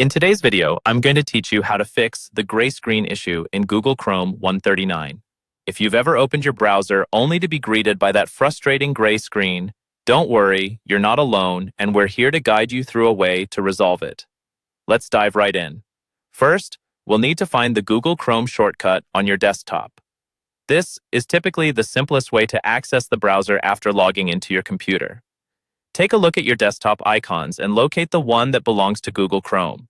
In today's video, I'm going to teach you how to fix the gray screen issue in Google Chrome 139. If you've ever opened your browser only to be greeted by that frustrating gray screen, don't worry, you're not alone, and we're here to guide you through a way to resolve it. Let's dive right in. First, we'll need to find the Google Chrome shortcut on your desktop. This is typically the simplest way to access the browser after logging into your computer. Take a look at your desktop icons and locate the one that belongs to Google Chrome.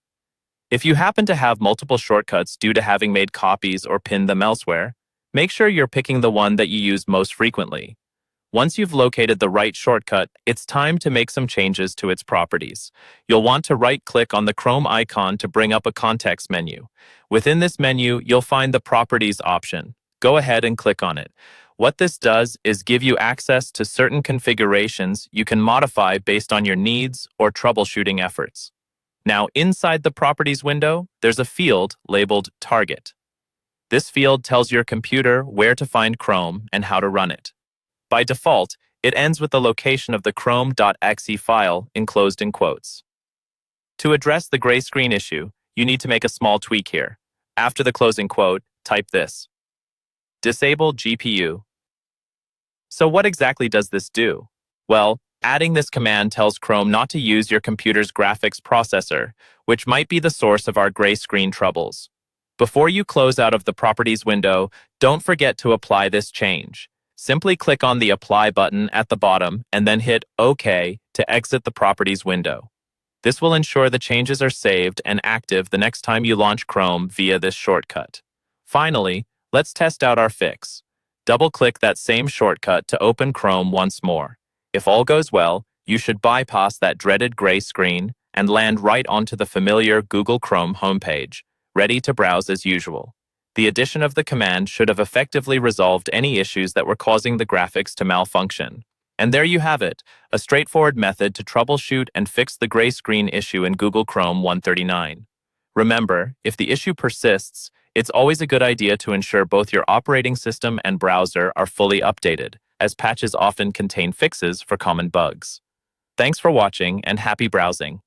If you happen to have multiple shortcuts due to having made copies or pinned them elsewhere, make sure you're picking the one that you use most frequently. Once you've located the right shortcut, it's time to make some changes to its properties. You'll want to right-click on the Chrome icon to bring up a context menu. Within this menu, you'll find the Properties option. Go ahead and click on it. What this does is give you access to certain configurations you can modify based on your needs or troubleshooting efforts. Now, inside the Properties window, there's a field labeled Target. This field tells your computer where to find Chrome and how to run it. By default, it ends with the location of the chrome.exe file enclosed in quotes. To address the gray screen issue, you need to make a small tweak here. After the closing quote, type this: Disable GPU. So what exactly does this do? Well, adding this command tells Chrome not to use your computer's graphics processor, which might be the source of our gray screen troubles. Before you close out of the Properties window, don't forget to apply this change. Simply click on the Apply button at the bottom and then hit OK to exit the Properties window. This will ensure the changes are saved and active the next time you launch Chrome via this shortcut. Finally, let's test out our fix. Double-click that same shortcut to open Chrome once more. If all goes well, you should bypass that dreaded gray screen and land right onto the familiar Google Chrome homepage, ready to browse as usual. The addition of the command should have effectively resolved any issues that were causing the graphics to malfunction. And there you have it, a straightforward method to troubleshoot and fix the gray screen issue in Google Chrome 139. Remember, if the issue persists, it's always a good idea to ensure both your operating system and browser are fully updated, as patches often contain fixes for common bugs. Thanks for watching and happy browsing.